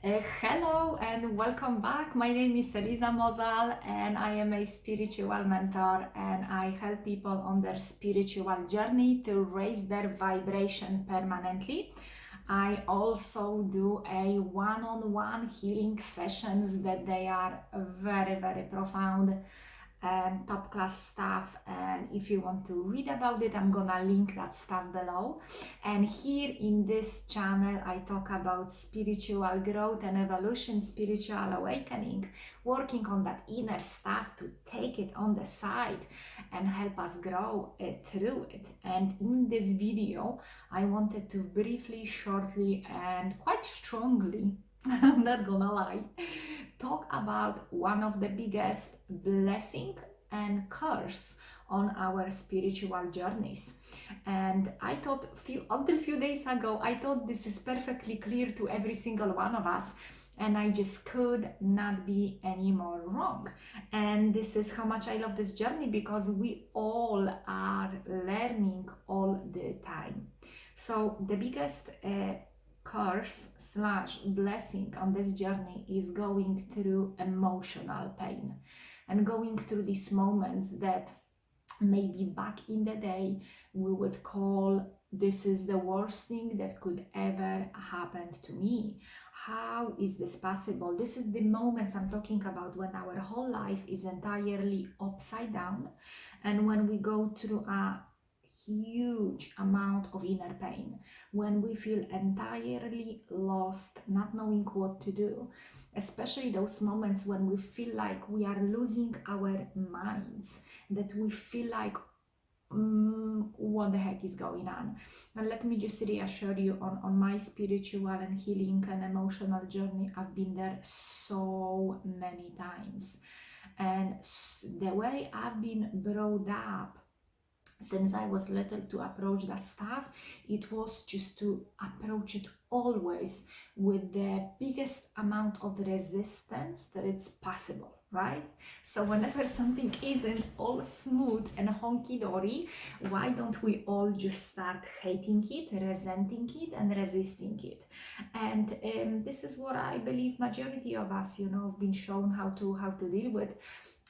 Hello and welcome back. My name is Eliza Mozal and I am a spiritual mentor and I help people on their spiritual journey to raise their vibration permanently. I also do a one-on-one healing sessions that they are very profound and top class stuff, and if you want to read about it, I'm gonna link that stuff below. And here in this channel I talk about spiritual growth and evolution, spiritual awakening, working on that inner stuff to take it on the side and help us grow through it. And in this video I wanted to briefly, shortly and quite strongly I'm not gonna lie, talk about one of the biggest blessing and curse on our spiritual journeys. And I thought until few days ago, I thought this is perfectly clear to every single one of us, and I just could not be any more wrong. And this is how much I love this journey, because we all are learning all the time. So the biggest curse slash blessing on this journey is going through emotional pain and going through these moments that maybe back in the day we would call this is the worst thing that could ever happen to me. How is this possible? This is the moments I'm talking about when our whole life is entirely upside down and when we go through a huge amount of inner pain, when we feel entirely lost, not knowing what to do, especially those moments when we feel like we are losing our minds, that we feel like what the heck is going on. And let me just reassure you, on my spiritual and healing and emotional journey, I've been there so many times. And the way I've been brought up since I was little to approach that stuff, it was just to approach it always with the biggest amount of resistance that it's possible, right? So whenever something isn't all smooth and honky-dory, why don't we all just start hating it, resenting it, and resisting it? And this is what I believe majority of us, have been shown how to deal with.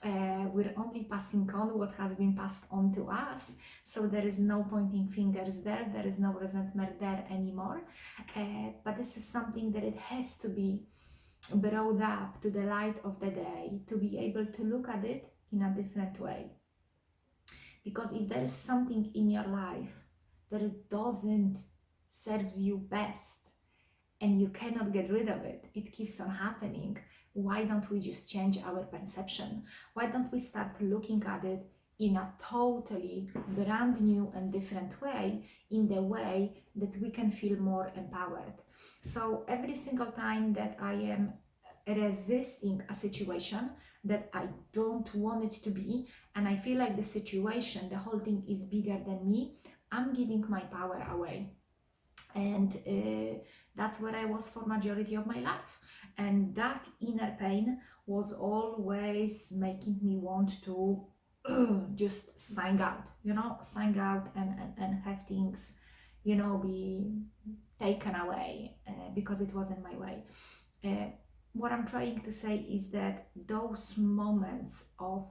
We're only passing on what has been passed on to us, so there is no pointing fingers there is no resentment there anymore, but this is something that it has to be brought up to the light of the day to be able to look at it in a different way. Because if there is something in your life that it doesn't serves you best and you cannot get rid of it, it keeps on happening, why don't we just change our perception? Why don't we start looking at it in a totally brand new and different way, in the way that we can feel more empowered? So every single time that I am resisting a situation that I don't want it to be, and I feel like the situation, the whole thing is bigger than me, I'm giving my power away. And that's where I was for majority of my life. And that inner pain was always making me want to just sign out, and have things, be taken away because it wasn't my way. What I'm trying to say is that those moments of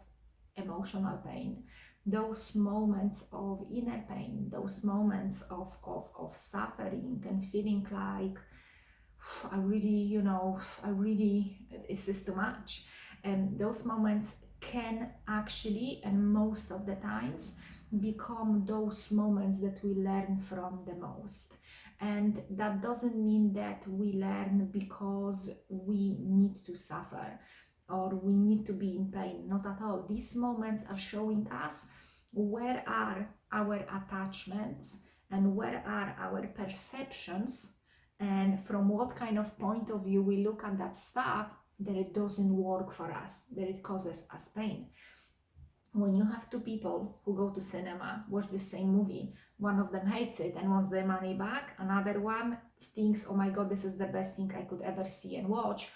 emotional pain, those moments of inner pain, those moments of suffering and feeling like this is too much. And those moments can actually, and most of the times, become those moments that we learn from the most. And that doesn't mean that we learn because we need to suffer or we need to be in pain. Not at all. These moments are showing us where are our attachments and where are our perceptions, and from what kind of point of view we look at that stuff, that it doesn't work for us, that it causes us pain. When you have two people who go to cinema, watch the same movie, one of them hates it and wants their money back, another one thinks, oh my god, this is the best thing I could ever see and watch,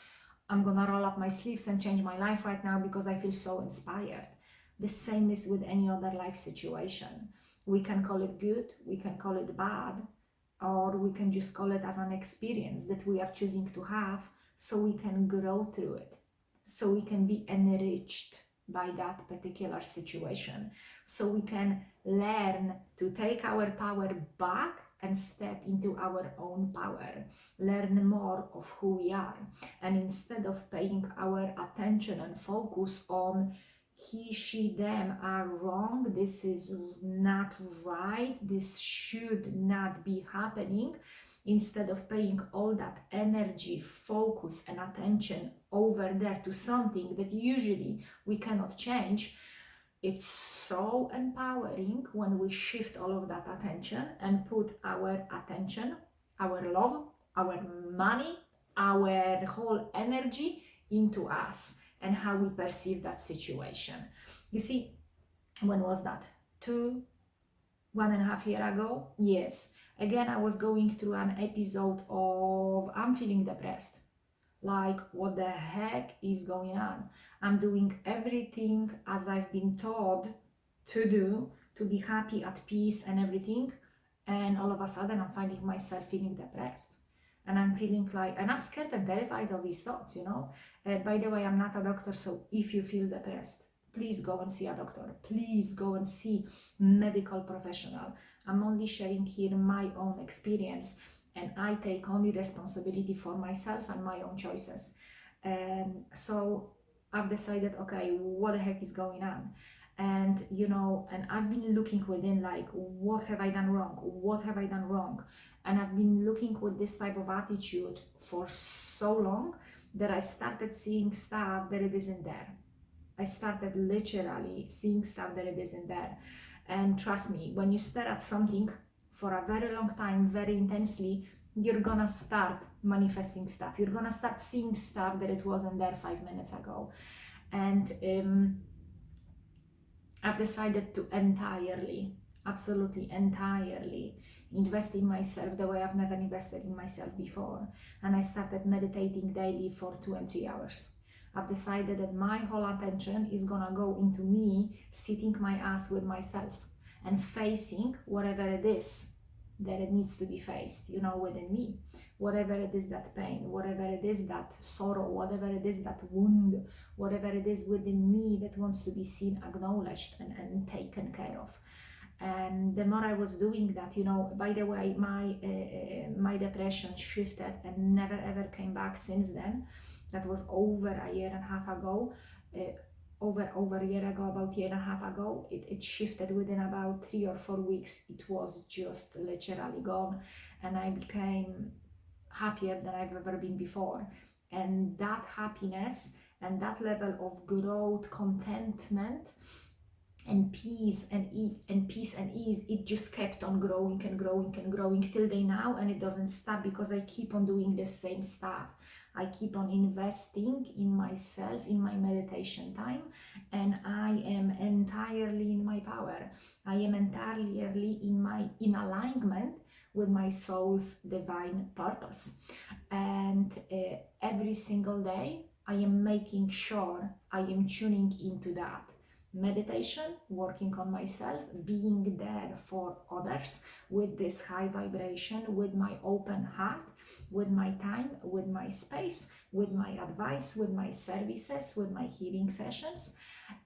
I'm gonna roll up my sleeves and change my life right now because I feel so inspired. The same is with any other life situation. We can call it good, we can call it bad, or we can just call it as an experience that we are choosing to have so we can grow through it, so we can be enriched by that particular situation, so we can learn to take our power back and step into our own power, learn more of who we are. And instead of paying our attention and focus on he, she, them are wrong, this is not right, this should not be happening, instead of paying all that energy, focus, and attention over there to something that usually we cannot change, it's so empowering when we shift all of that attention and put our attention, our love, our money, our whole energy into us and how we perceive that situation. You see, when was that? 1.5 years ago? Yes. Again, I was going through an episode of I'm feeling depressed. Like, what the heck is going on? I'm doing everything as I've been taught to do to be happy, at peace, and everything. And all of a sudden, I'm finding myself feeling depressed. And I'm feeling like, and I'm scared and terrified of these thoughts, you know. By the way, I'm not a doctor, so if you feel depressed, please go and see a doctor. Please go and see medical professional. I'm only sharing here my own experience, and I take only responsibility for myself and my own choices. So I've decided, okay, what the heck is going on? And you know, and I've been looking within, like, what have I done wrong? What have I done wrong? And I've been looking with this type of attitude for so long that I started seeing stuff that it isn't there. I started literally seeing stuff that it isn't there. And trust me, when you stare at something for a very long time, very intensely, you're gonna start manifesting stuff. You're gonna start seeing stuff that it wasn't there 5 minutes ago. And I've decided to entirely, absolutely entirely, invest in myself the way I've never invested in myself before. And I started meditating daily for 2 and 3 hours. I've decided that my whole attention is gonna go into me sitting my ass with myself and facing whatever it is that it needs to be faced, you know, within me. Whatever it is that pain, whatever it is that sorrow, whatever it is that wound, whatever it is within me that wants to be seen, acknowledged, and taken care of. And the more I was doing that, you know, by the way, my depression shifted and never ever came back since then. That was over a year and a half ago. Over a year ago, about a year and a half ago, it shifted within about 3 or 4 weeks. It was just literally gone, and I became happier than I've ever been before. And that happiness and that level of growth, contentment, and peace and ease, it just kept on growing and growing and growing till day now, and it doesn't stop because I keep on doing the same stuff. I keep on investing in myself, in my meditation time, and I am entirely in my power. I am entirely in alignment with my soul's divine purpose. And every single day, I am making sure I am tuning into that. Meditation, working on myself, being there for others with this high vibration, with my open heart, with my time, with my space, with my advice, with my services, with my healing sessions,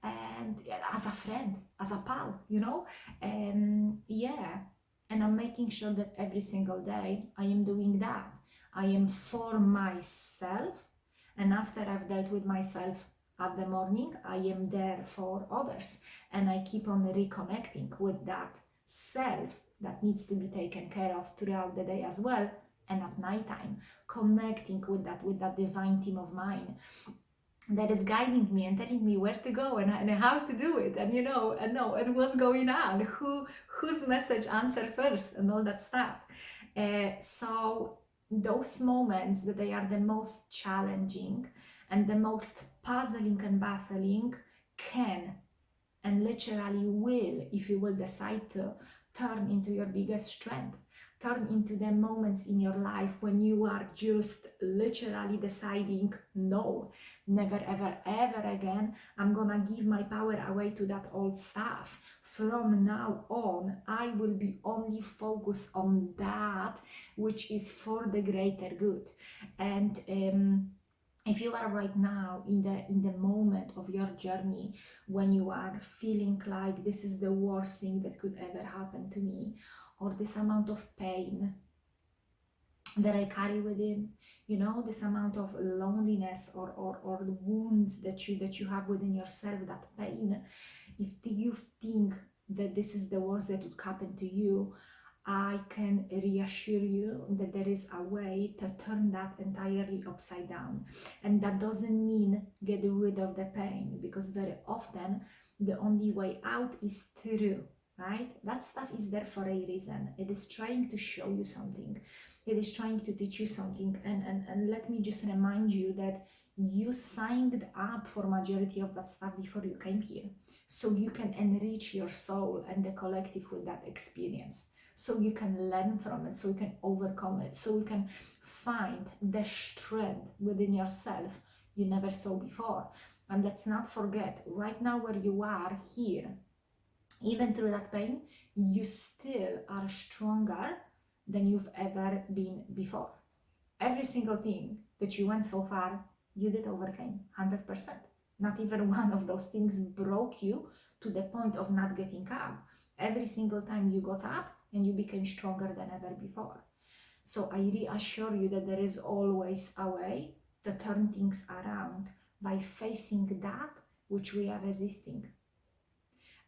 and as a friend, as a pal, you know. Yeah, and I'm making sure that every single day I am doing that. I am for myself, and after I've dealt with myself at the morning, I am there for others, and I keep on reconnecting with that self that needs to be taken care of throughout the day as well, and at nighttime, connecting with that divine team of mine that is guiding me and telling me where to go and how to do it, and you know, and what's going on, whose message answer first, and all that stuff. So those moments that they are the most challenging and the most puzzling and baffling can and literally will, if you will decide to, turn into your biggest strength. Turn into the moments in your life when you are just literally deciding, no, never ever ever again, I'm gonna give my power away to that old stuff. From now on, I will be only focused on that which is for the greater good. And If you are right now in the moment of your journey when you are feeling like this is the worst thing that could ever happen to me, or this amount of pain that I carry within, you know, this amount of loneliness or the wounds that you have within yourself, that pain, if you think that this is the worst that would happen to you, I can reassure you that there is a way to turn that entirely upside down. And that doesn't mean get rid of the pain, because very often the only way out is through, right? That stuff is there for a reason. It is trying to show you something. It is trying to teach you something. And let me just remind you that you signed up for majority of that stuff before you came here. So you can enrich your soul and the collective with that experience. So you can learn from it, so you can overcome it, so you can find the strength within yourself you never saw before. And let's not forget, right now where you are here, even through that pain, you still are stronger than you've ever been before. Every single thing that you went so far, you did overcome 100%. Not even one of those things broke you to the point of not getting up. Every single time you got up and you became stronger than ever before. So I reassure you that there is always a way to turn things around by facing that which we are resisting.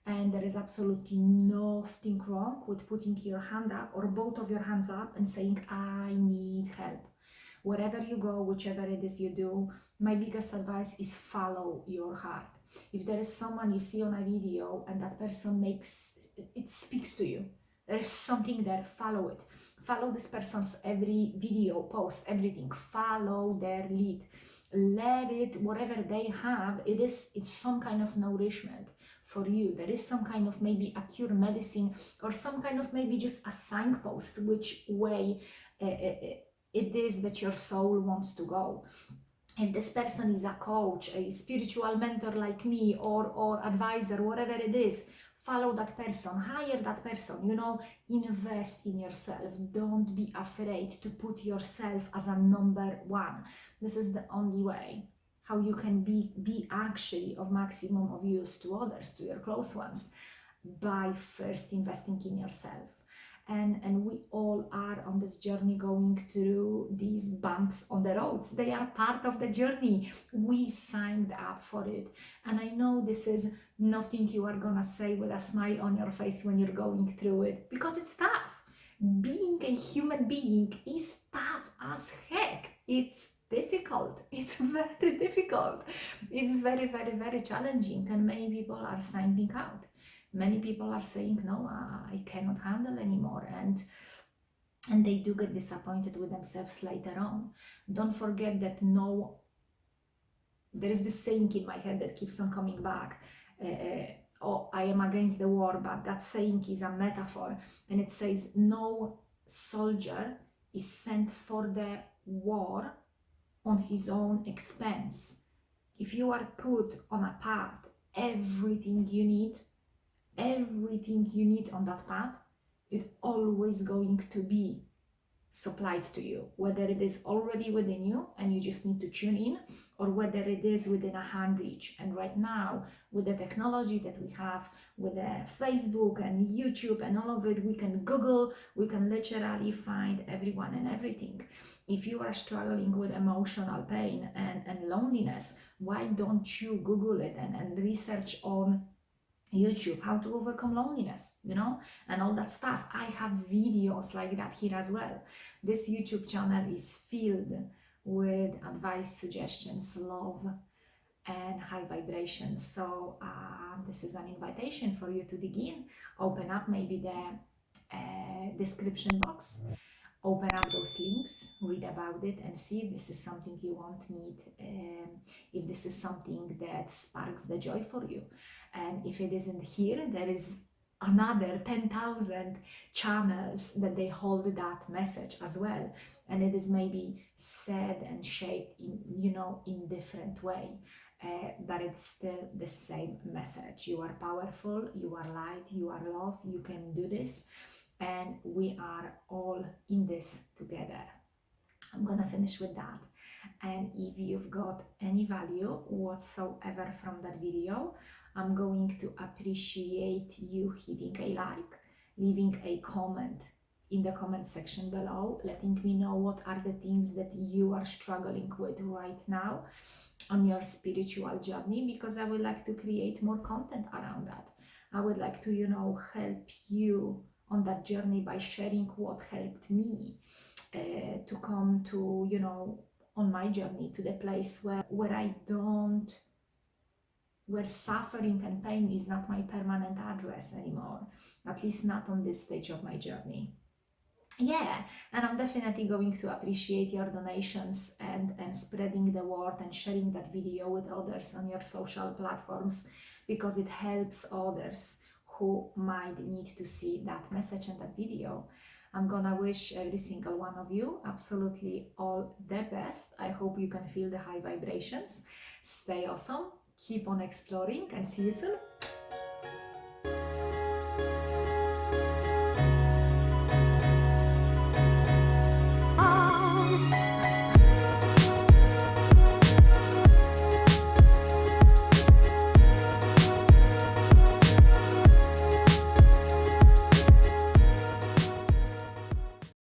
And there is absolutely nothing wrong with putting your hand up or both of your hands up and saying, I need help. Wherever you go, whichever it is you do, my biggest advice is follow your heart. If there is someone you see on a video and that person it speaks to you, there is something there, follow it. Follow this person's every video, post, everything. Follow their lead. Let it, whatever they have, it's some kind of nourishment for you. There is some kind of maybe a cure medicine, or some kind of maybe just a signpost which way it is that your soul wants to go. If this person is a coach, a spiritual mentor like me, or advisor, whatever it is, follow that person, hire that person, you know, invest in yourself. Don't be afraid to put yourself as a number one. This is the only way how you can be actually of maximum of use to others, to your close ones, by first investing in yourself. And we all are on this journey going through these bumps on the roads. They are part of the journey. We signed up for it. And I know this is nothing you are gonna say with a smile on your face when you're going through it, because it's tough. Being a human being is tough as heck. It's difficult. It's very difficult. It's very, very, very challenging. And many people are signing out. Many people are saying, no, I cannot handle anymore. And they do get disappointed with themselves later on. Don't forget that there is this saying in my head that keeps on coming back. Oh, I am against the war, but that saying is a metaphor. And it says, no soldier is sent for the war on his own expense. If you are put on a path, everything you need on that path, it's always going to be supplied to you, whether it is already within you and you just need to tune in, or whether it is within a hand reach. And right now, with the technology that we have, with the Facebook and YouTube and all of it, we can Google, we can literally find everyone and everything. If you are struggling with emotional pain and loneliness, why don't you Google it and research on YouTube how to overcome loneliness, you know, and all that stuff. I have videos like that here as well. This YouTube channel is filled with advice, suggestions, love, and high vibrations. So this is an invitation for you to dig in, open up maybe the description box, open up those links, read about it, and see if this is something you want, need, if this is something that sparks the joy for you. And if it isn't here, there is another 10,000 channels that they hold that message as well. And it is maybe said and shaped in, you know, in different way. But it's still the same message. You are powerful, you are light, you are love, you can do this. And we are all in this together. I'm gonna finish with that. And if you've got any value whatsoever from that video, I'm going to appreciate you hitting a like, leaving a comment in the comment section below, letting me know what are the things that you are struggling with right now on your spiritual journey, because I would like to create more content around that. I would like to, help you on that journey by sharing what helped me to come to, on my journey to the place where I don't, where suffering and pain is not my permanent address anymore, at least not on this stage of my journey. Yeah, and I'm definitely going to appreciate your donations and spreading the word and sharing that video with others on your social platforms, because it helps others who might need to see that message and that video. I'm gonna wish every single one of you absolutely all the best. I hope you can feel the high vibrations. Stay awesome, keep on exploring, and see you soon.